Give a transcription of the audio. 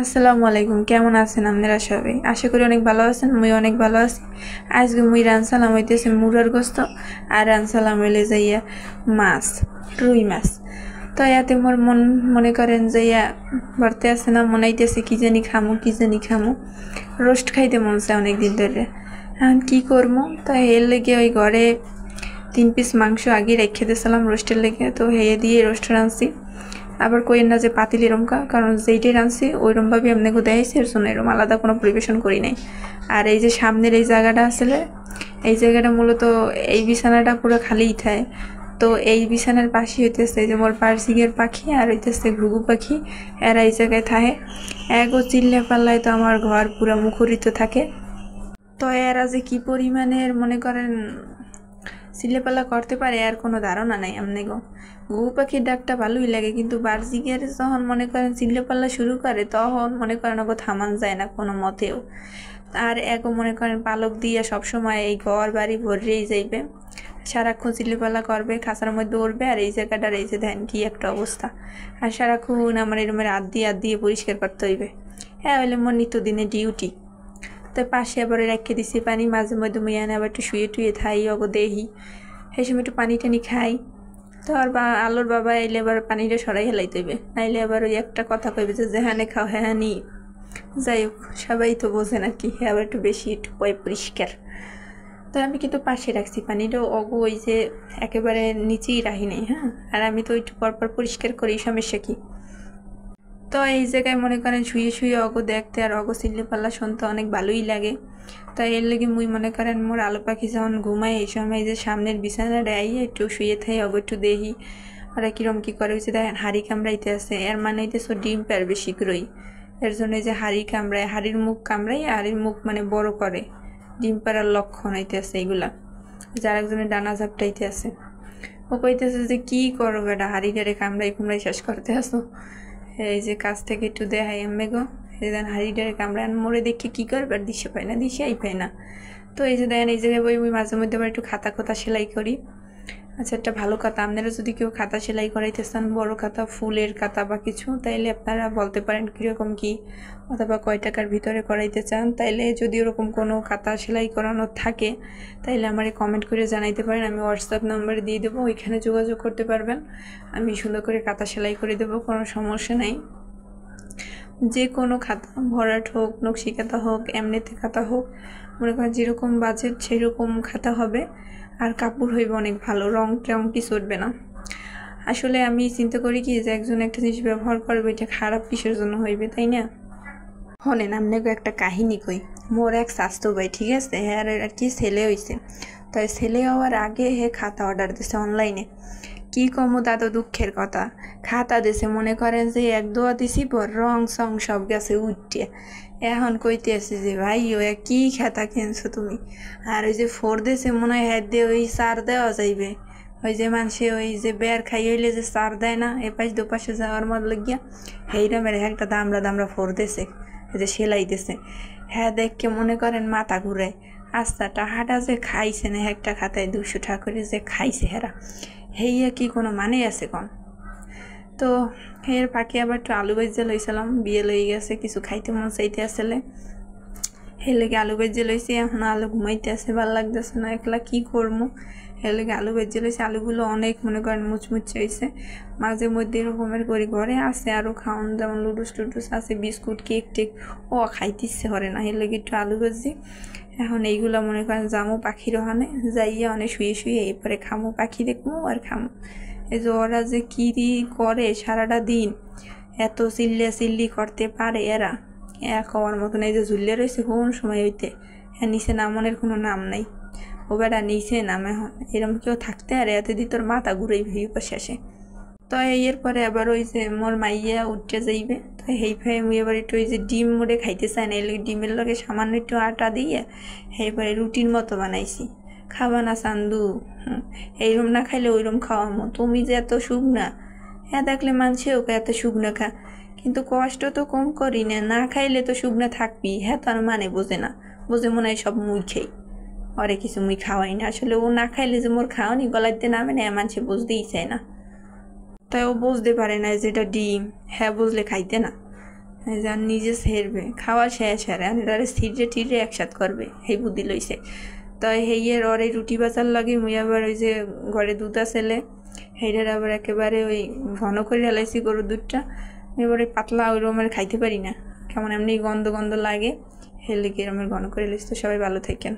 আসসালামু আলাইকুম, কেমন আছেন আপনারা সবাই? আশা করি অনেক ভালো আছেন। মুই অনেক ভালো আছি। আজকে মুই রানসালাম হইতেছে মুরার গোস্ত আর রানসালাম হইলে যাইয়া মাছ, রুই মাছ। তো ইয়াতে মোর মনে করেন যাইয়া ভরতে আছে না, মনে হইতেছে কি জানি খামু রোস্ট খাইতে মন চায় অনেক দিন ধরে। এখন কি করবো? তো এর লেগে ওই ঘরে 3 পিস মাংস আগে রেখে দিয়েছিলাম রোস্টের লেগে, তো হেয়ে দিয়ে রোস্ট রাঁধছি। আবার কইেন না যে পাতিল এরমকা, কারণ যেইটাই রাঁধছি ওইরমভাবে আপনাকে দেখাইছি, এর জন্য এরম আলাদা কোনো পরিবেশন করি নাই। আর এই যে সামনের এই জায়গাটা আসলে এই জায়গাটা মূলত এই বিছানাটা পুরো খালিই থাকে। তো এই বিছানার পাশে হইতেছে যে মোর পার্সিগের পাখি আর হইতেছে ঘুঘু পাখি, এরা এই জায়গায় থাকে। একও চিল্লে পাল্লায় তো আমার ঘর পুরো মুখরিত থাকে। তো এরা যে কি পরিমাণের মনে করেন চিল্লেপাল্লা করতে পারে আর কোনো ধারণা নাই। গো ঘুঘু পাখির ডাকটা ভালোই লাগে, কিন্তু বার্জিকের যখন মনে করেন চিল্লেপাল্লা শুরু করে তখন মনে করেন ওকে থামান যায় না কোনো মতেও। আর এগো মনে করেন পালক দিয়ে সবসময় এই ঘর বাড়ি ভরেই যাইবে, সারাক্ষণ চিল্লেপাল্লা করবে, খাঁচার মধ্যে উঠবে। আর এই জায়গাটার এই যে ধ্যান কি একটা অবস্থা, আর সারাক্ষণ আমার এরমের হাত দিয়ে পরিষ্কার করতে হইবে। হ্যাঁ, হইলে মোর নিত্যদিনের ডিউটি। তো পাশে আবার রেখে দিছি পানি, মাঝে মধ্যে মুই আনে আবার একটু শুয়ে থাই, অগো দেহি সেই সময় একটু পানি টানি খাই। তো আর আলোর বাবা এলে আবার পানিটা সরাই হেলাইতে হইবে, নাইলে আবার ওই একটা কথা কইবে যে যেহানে খাও হ্যাঁ। যাই হোক, সবাই তো বোঝেন আর কি, আবার একটু বেশি একটু পরিষ্কার। তো আমি কিন্তু পাশে রাখছি পানিটাও, অগো ওই যে একেবারে নিচেই রাখি নেই। হ্যাঁ, আর আমি তো একটু পরপর পরিষ্কার করি, সমস্যা কি? তো এই জায়গায় মনে করেন শুয়ে অগো দেখতে আর অগো চিল্লেপাল্লা শুনতে অনেক ভালোই লাগে। তাই এর লেগে মুই মনে করেন মোর আলো পাখি যখন ঘুমায় এই সময় যে সামনের বিছানাটা একটু শুয়ে থাই, অগো একটু দেখি ওরা কিরম কি করে। হচ্ছে দেখেন হাড়ি কামড়াইতে আছে, এর মানে হইতেছে ডিম পারবে শীঘ্রই। এর জন্য যে হাড়ি কামড়ায়, হাড়ির মুখ কামড়াই, হাড়ির মুখ মানে বড় করে, ডিম পাড়ার লক্ষণ হইতেছে এইগুলা। যার একজনের ডানা ঝাপটাইতে আছে, ও কইতেছে যে কি করো বেটা, হাড়িটারে কামড়াই শেষ করতে আসো। এই যে কাছ থেকে একটু দেখাই আমি গো, এই যে হাড়িটারে কামড়ান মোড়ে দেখে কি করবে, আর দিশে পাই না। তো এই যে দেখেন এই জায়গায় বই মাঝে মধ্যে আবার একটু খাতা সেলাই করি। আচ্ছা, একটা ভালো খাতা, আপনারা যদি কেউ খাতা সেলাই করাইতে চান, বড় খাতা, ফুলের খাতা বা কিছু, তাইলে আপনারা বলতে পারেন কীরকম কি, অথবা কয় টাকার ভিতরে করাইতে চান। তাইলে যদি ওরকম কোনো খাতা সেলাই করানো থাকে তাইলে আমারে কমেন্ট করে জানাইতে পারেন, আমি হোয়াটসঅ্যাপ নাম্বার দিয়ে দেবো, ওইখানে যোগাযোগ করতে পারবেন। আমি সুন্দর করে খাতা সেলাই করে দেবো, কোনো সমস্যা নেই। যে কোনো খাতা, ভরাট হোক, নকশি খাতা হোক, এমনিতে খাতা হোক, মনে করেন যেরকম বাজেট সেরকম খাতা হবে। আর কাপড় হইবে অনেক ভালো, রং কিছু উঠবে না। আসলে আমি চিন্তা করি কি যে একজন একটা জিনিস ব্যবহার করবে, এটা খারাপ কিসের জন্য হইবে, তাই না? হনেন আপনাকে একটা কাহিনী কই। মোর এক স্বাস্থ্য ভাই, ঠিক আছে, হ্যাঁ আর কি ছেলে হয়েছে। তাই ছেলে হওয়ার আগে হে খাতা অর্ডার দিছে অনলাইনে। কি কমো দাদা, দুঃখের কথা, খাতা দিছে মনে করেন যে 1-2 দিছি পর রং সং সব গেছে উঠে। এখন কইতে আছে যে ভাই ও কি খাতা কিনছো তুমি? আর ওই যে 4 দিছে মনে হয় হাত দিয়ে ওই 4 দেওয়া যাইবে, ওই যে মানুষে ওই যে বের খাই হইলে যে 4 দেয় না, এপাশ দুপাশে যাওয়ার মত লাগিয়া, এইরমের একটা দামরা 4 দিছে, এই যে সেলাই দিছে। হ্যাঁ, দেখকে মনে করেন মাথা ঘুরায়। আস্তা টাকাটা যে খাইছে না একটা খাতায় 200 টাকা করে যে খাইছে হেরা, হেইয়া কি কোনো মানে আছে কন? তো এর ফাঁকে আবার একটু আলু ভাজা লইছিলাম, বিয়ে লই গেছে, কিছু খাইতে মন চাইতে আসলে এর লেগে আলু ভাজা লইছি। এখন আলু ঘুমাইতে আসে, ভালো লাগতেছে না, একলা কি করবো, এর লেগে আলু ভাজা লইছি। আলুগুলো অনেক মনে করেন মুচমুচে হয়েছে। মাঝে মধ্যে এরকমের করি ঘরে আছে আরও খাওয়ান, যেমন লুডুস টুডুস আছে, বিস্কুট কেক টেক, ও খাইতে ইচ্ছে করে না, এর লেগে একটু আলু ভাজি। এখন এইগুলো মনে করেন যামো পাখির ওখানে যাইয়া অনেক শুয়ে এরপরে খামো, পাখি দেখবো আর খামো। এই যে ওরা যে কি করে সারাটা দিন, এত চিল্লি করতে পারে এরা, খাওয়ার মতন। এই যে ঝুলিয়ে রয়েছে কোন সময় হইতে, হ্যাঁ নিচে নামনের কোনো নাম নাই। ও বেটা নিচে নামে, এখন এরম কেউ থাকতে আর এতে দি তোর মাথা ঘুরেই ভেই শেষে। তো এরপরে আবার ওই যে মোর মাইয়া উঠতে যাইবে, তো হেই ফাই মুই এবার একটু ওই যে ডিম মোড়ে খাইতে চাই না, এলে ডিমের লগে সামান্য একটু আটা দিয়ে এইবারে রুটির মতো বানাইছি। খাবা না চান্দু? এইরম না খাইলে ওইরম খাওয়ামো, তুমি যে এত শুকনা, হ্যাঁ দেখলে মানছে ওকে এত শুকনা খা, কিন্তু কষ্ট তো কম করি না, না খাইলে তো শুকনা থাকবি। হ্যাঁ, তার মানে বোঝে না, বোঝে মনে হয় সব মুই খেই, অরে কিছু মুই খাওয়াই না। আসলে ও না খাইলে যে মোর খাওয়ানি গলাইতে নামে না, মানছে বুঝতেই চায় না। তাই ও বুঝতে পারে না যেটা ডিম, হ্যাঁ বুঝলে খাইতে না। যার নিজে সেরবে খাওয়া শেষ হারে এটারে স্থিরে টিরে একসাথ করবে সেই বুদ্ধি লইছে। তো হেইয়ের ওর এই রুটি বাজার লাগে মুই আবার ওই যে ঘরে দুধ ছেলে সেইটার আবার একেবারে ওই ঘন করে হেলাইছি গরুর দুধটা। এবারে পাতলা ওইরকম আর খাইতে পারি না, কেমন এমনি গন্ধ গন্ধ লাগে, হেলে কি এরকম ঘন করে হেলাইছি। তো সবাই ভালো থাকেন।